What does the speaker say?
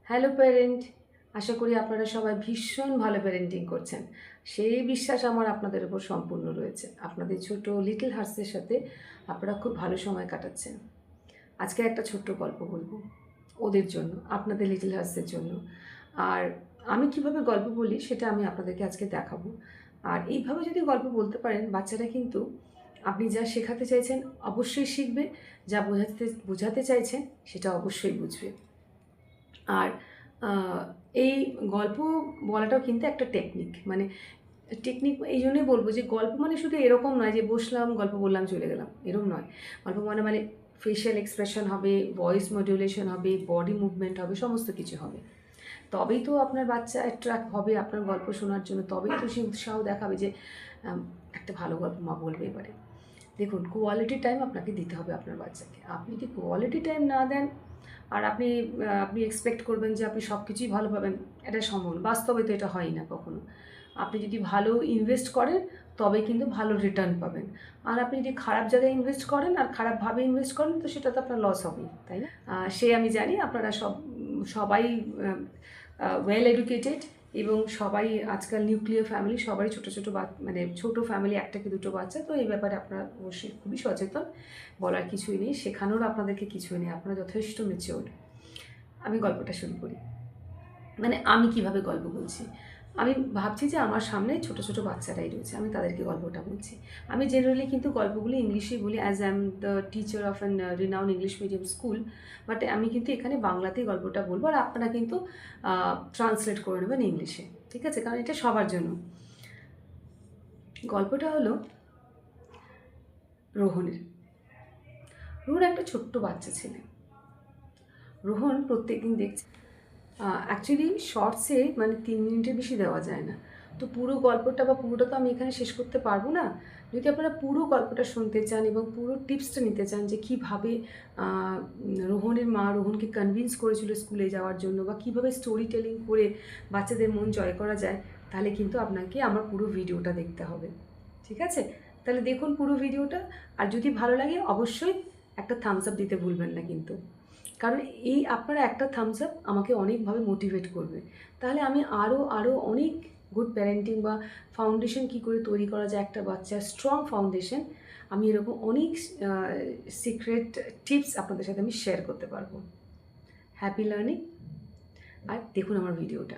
Hello parent, আশা করি আপনারা সবাই ভীষণ ভালো প্যারেন্টিং করছেন। সেই বিশ্বাস আমার আপনাদের উপর সম্পূর্ণ রয়েছে। আপনাদের ছোট লিটল হার্টসের সাথে আপনারা খুব ভালো সময় কাটাচ্ছেন। আজকে একটা ছোট্ট গল্প বলবো ওদের জন্য, আপনাদের লিটল হার্টসের জন্য। আর আমি কিভাবে গল্প বলি সেটা আমি আপনাদেরকে আজকে দেখাবো। আর এইভাবে যদি গল্প বলতে পারেন, বাচ্চারা কিন্তু আপনি যা শেখাতে চাইছেন অবশ্যই শিখবে, যা বোঝাতে চাইছেন সেটা অবশ্যই বুঝবে। আর এই গল্প বলাটাও কিন্তু একটা টেকনিক। মানে টেকনিক এই জন্যই বলবো যে গল্প মানে শুধু এরকম নয় যে বসলাম গল্প বললাম চলে গেলাম, এরকম নয়। গল্প মানে ফেশিয়াল এক্সপ্রেশন হবে, ভয়েস মডুলেশন হবে, বডি মুভমেন্ট হবে, সমস্ত কিছু হবে। তবেই তো আপনার বাচ্চা অ্যাট্রাক্ট হবে আপনার গল্প শোনার জন্য, তবেই তো সে উৎসাহ দেখাবে যে একটা ভালো গল্প মা বলবে এবারে। দেখুন, কোয়ালিটি টাইম আপনাকে দিতে হবে আপনার বাচ্চাকে। আপনি যদি কোয়ালিটি টাইম না দেন আর আপনি এক্সপেক্ট করবেন যে আপনি সব কিছুই ভালো পাবেন, এটা সম্ভব না। বাস্তবে তো এটা হয় না কখনো। আপনি যদি ভালো ইনভেস্ট করেন তবে কিন্তু ভালো রিটার্ন পাবেন। আর আপনি যদি খারাপ জায়গায় ইনভেস্ট করেন আর খারাপভাবে ইনভেস্ট করেন তো সেটা তো আপনার লস হবেই, তাই না? সে আমি জানি আপনারা সবাই ওয়েল এডুকেটেড এবং সবাই আজকাল নিউক্লিয়ার ফ্যামিলি, সবাই ছোটো ছোটো মানে ছোটো ফ্যামিলি, একটা কি দুটো বাচ্চা, তো এই ব্যাপারে আপনারা অবশ্যই খুবই সচেতন। বলার কিছুই নেই, শেখানোর আপনাদেরকে কিছুই নেই, আপনারা যথেষ্ট ম্যাচিওর্ড। আমি গল্পটা শুরু করি। মানে আমি কিভাবে গল্প বলছি, আমি ভাবছি যে আমার সামনে ছোটো ছোটো বাচ্চারাই রয়েছে, আমি তাদেরকে গল্পটা বলছি। আমি জেনারেলি কিন্তু গল্পগুলো ইংলিশেই বলি, as I am the teacher of an renown English medium school. But আমি কিন্তু এখানে বাংলাতেই গল্পটা বলবো, আর আপনারা কিন্তু ট্রান্সলেট করে নেবেন ইংলিশে, ঠিক আছে? কারণ এটা সবার জন্য। গল্পটা হলো রোহনের। রোহন একটা ছোট্ট বাচ্চা ছেলে। রোহন প্রত্যেকদিন দেখছে, অ্যাকচুয়ালি শর্টসে মানে 3 মিনিটের বেশি দেওয়া যায় না। তো পুরো গল্পটা বা পুরোটা তো আমি এখানে শেষ করতে পারবো না। যদি আপনারা পুরো গল্পটা শুনতে চান এবং পুরো টিপসটা নিতে চান যে কীভাবে রোহনের মা রোহনকে কনভিন্স করেছিল স্কুলে যাওয়ার জন্য, বা কীভাবে স্টোরি টেলিং করে বাচ্চাদের মন জয় করা যায়, তাহলে কিন্তু আপনাকে আমার পুরো ভিডিওটা দেখতে হবে, ঠিক আছে? তাহলে দেখুন পুরো ভিডিওটা। আর যদি ভালো লাগে অবশ্যই একটা থামস আপ দিতে ভুলবেন না কিন্তু, কারণ এই আপনারা একটা থামস আপ আমাকে অনেকভাবে মোটিভেট করবে। তাহলে আমি আরও অনেক গুড প্যারেন্টিং বা ফাউন্ডেশন কী করে তৈরি করা যায় একটা বাচ্চার স্ট্রং ফাউন্ডেশন, আমি এরকম অনেক সিক্রেট টিপস আপনাদের সাথে আমি শেয়ার করতে পারবো। হ্যাপি লার্নিং, আর দেখুন আমার ভিডিওটা।